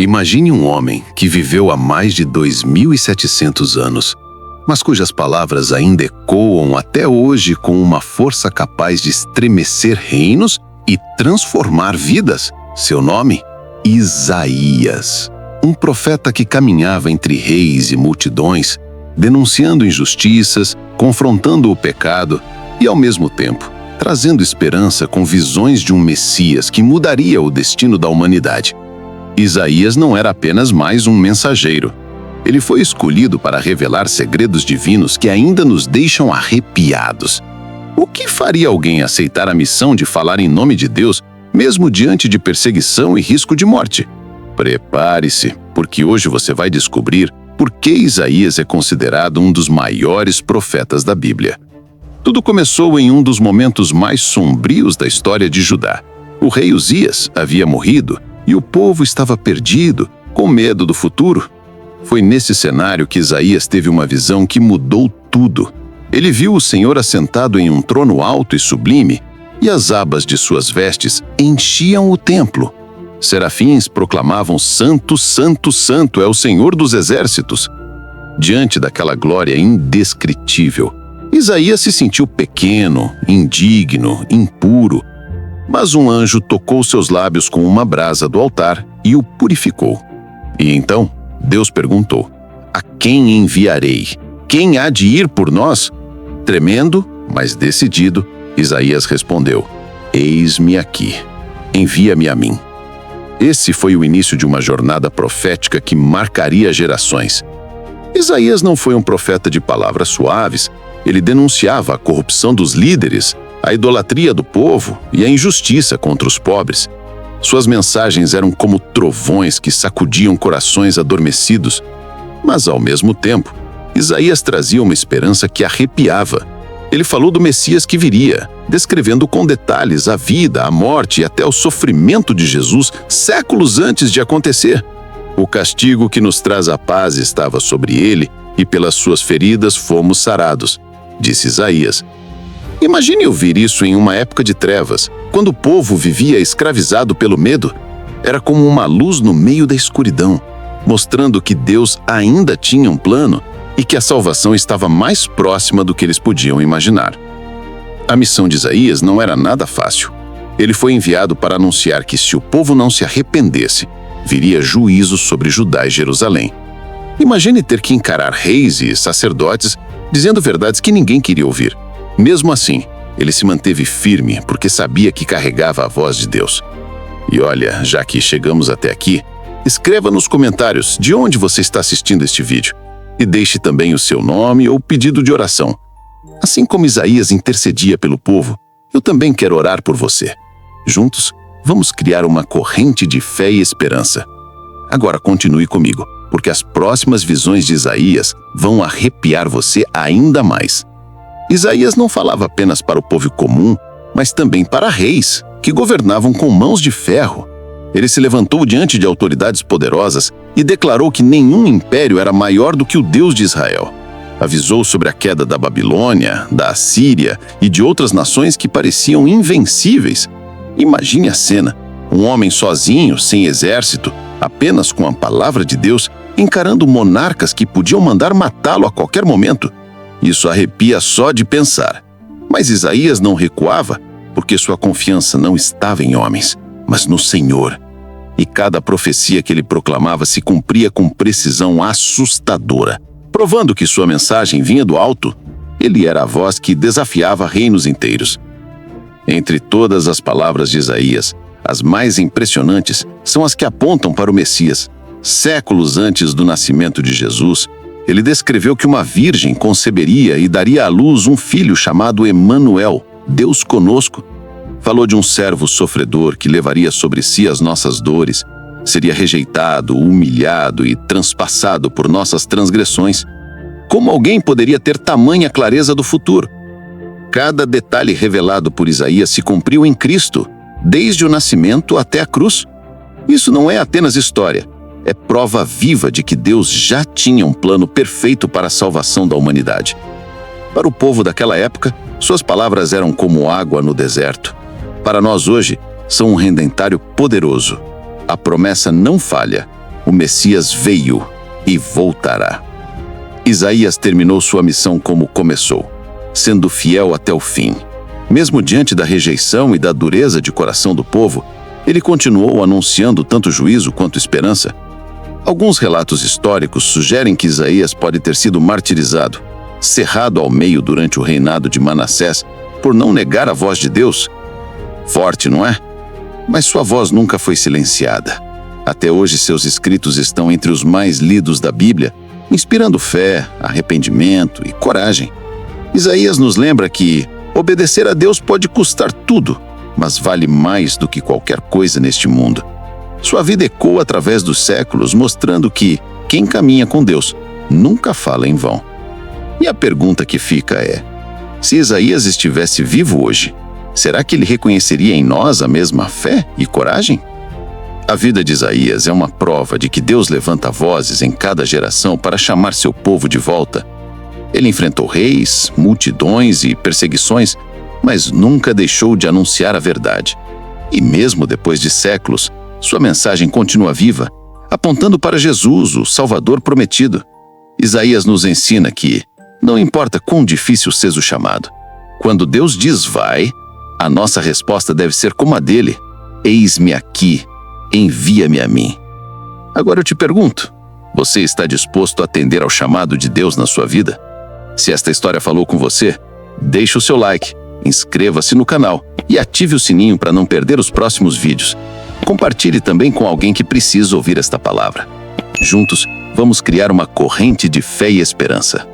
Imagine um homem que viveu há mais de 2.700 anos, mas cujas palavras ainda ecoam até hoje com uma força capaz de estremecer reinos e transformar vidas. Seu nome? Isaías. Um profeta que caminhava entre reis e multidões, denunciando injustiças, confrontando o pecado e, ao mesmo tempo, trazendo esperança com visões de um Messias que mudaria o destino da humanidade. Isaías não era apenas mais um mensageiro. Ele foi escolhido para revelar segredos divinos que ainda nos deixam arrepiados. O que faria alguém aceitar a missão de falar em nome de Deus, mesmo diante de perseguição e risco de morte? Prepare-se, porque hoje você vai descobrir por que Isaías é considerado um dos maiores profetas da Bíblia. Tudo começou em um dos momentos mais sombrios da história de Judá. O rei Uzias havia morrido e o povo estava perdido, com medo do futuro. Foi nesse cenário que Isaías teve uma visão que mudou tudo. Ele viu o Senhor assentado em um trono alto e sublime, e as abas de suas vestes enchiam o templo. Serafins proclamavam: Santo, Santo, Santo é o Senhor dos exércitos. Diante daquela glória indescritível, Isaías se sentiu pequeno, indigno, impuro. Mas um anjo tocou seus lábios com uma brasa do altar e o purificou. E então Deus perguntou: a quem enviarei? Quem há de ir por nós? Tremendo, mas decidido, Isaías respondeu: eis-me aqui, envia-me a mim. Esse foi o início de uma jornada profética que marcaria gerações. Isaías não foi um profeta de palavras suaves. Ele denunciava a corrupção dos líderes, a idolatria do povo e a injustiça contra os pobres. Suas mensagens eram como trovões que sacudiam corações adormecidos. Mas, ao mesmo tempo, Isaías trazia uma esperança que arrepiava. Ele falou do Messias que viria, descrevendo com detalhes a vida, a morte e até o sofrimento de Jesus séculos antes de acontecer. O castigo que nos traz a paz estava sobre ele, e pelas suas feridas fomos sarados, disse Isaías. Imagine ouvir isso em uma época de trevas, quando o povo vivia escravizado pelo medo. Era como uma luz no meio da escuridão, mostrando que Deus ainda tinha um plano e que a salvação estava mais próxima do que eles podiam imaginar. A missão de Isaías não era nada fácil. Ele foi enviado para anunciar que, se o povo não se arrependesse, viria juízo sobre Judá e Jerusalém. Imagine ter que encarar reis e sacerdotes dizendo verdades que ninguém queria ouvir. Mesmo assim, ele se manteve firme porque sabia que carregava a voz de Deus. E olha, já que chegamos até aqui, escreva nos comentários de onde você está assistindo este vídeo e deixe também o seu nome ou pedido de oração. Assim como Isaías intercedia pelo povo, eu também quero orar por você. Juntos, vamos criar uma corrente de fé e esperança. Agora continue comigo, porque as próximas visões de Isaías vão arrepiar você ainda mais. Isaías não falava apenas para o povo comum, mas também para reis, que governavam com mãos de ferro. Ele se levantou diante de autoridades poderosas e declarou que nenhum império era maior do que o Deus de Israel. Avisou sobre a queda da Babilônia, da Assíria e de outras nações que pareciam invencíveis. Imagine a cena: um homem sozinho, sem exército, apenas com a palavra de Deus, encarando monarcas que podiam mandar matá-lo a qualquer momento. Isso arrepia só de pensar. Mas Isaías não recuava, porque sua confiança não estava em homens, mas no Senhor. E cada profecia que ele proclamava se cumpria com precisão assustadora, provando que sua mensagem vinha do alto. Ele era a voz que desafiava reinos inteiros. Entre todas as palavras de Isaías, as mais impressionantes são as que apontam para o Messias. Séculos antes do nascimento de Jesus, ele descreveu que uma virgem conceberia e daria à luz um filho chamado Emanuel, Deus conosco. Falou de um servo sofredor que levaria sobre si as nossas dores, seria rejeitado, humilhado e transpassado por nossas transgressões. Como alguém poderia ter tamanha clareza do futuro? Cada detalhe revelado por Isaías se cumpriu em Cristo, desde o nascimento até a cruz. Isso não é apenas história. É prova viva de que Deus já tinha um plano perfeito para a salvação da humanidade. Para o povo daquela época, suas palavras eram como água no deserto. Para nós hoje, são um redentário poderoso. A promessa não falha. O Messias veio e voltará. Isaías terminou sua missão como começou, sendo fiel até o fim. Mesmo diante da rejeição e da dureza de coração do povo, ele continuou anunciando tanto juízo quanto esperança. Alguns relatos históricos sugerem que Isaías pode ter sido martirizado, cerrado ao meio durante o reinado de Manassés, por não negar a voz de Deus. Forte, não é? Mas sua voz nunca foi silenciada. Até hoje seus escritos estão entre os mais lidos da Bíblia, inspirando fé, arrependimento e coragem. Isaías nos lembra que obedecer a Deus pode custar tudo, mas vale mais do que qualquer coisa neste mundo. Sua vida ecoa através dos séculos, mostrando que quem caminha com Deus nunca fala em vão. E a pergunta que fica é: se Isaías estivesse vivo hoje, será que ele reconheceria em nós a mesma fé e coragem? A vida de Isaías é uma prova de que Deus levanta vozes em cada geração para chamar seu povo de volta. Ele enfrentou reis, multidões e perseguições, mas nunca deixou de anunciar a verdade. E mesmo depois de séculos, sua mensagem continua viva, apontando para Jesus, o Salvador prometido. Isaías nos ensina que, não importa quão difícil seja o chamado, quando Deus diz vai, a nossa resposta deve ser como a dele: eis-me aqui, envia-me a mim. Agora eu te pergunto, você está disposto a atender ao chamado de Deus na sua vida? Se esta história falou com você, deixe o seu like, inscreva-se no canal e ative o sininho para não perder os próximos vídeos. Compartilhe também com alguém que precisa ouvir esta palavra. Juntos, vamos criar uma corrente de fé e esperança.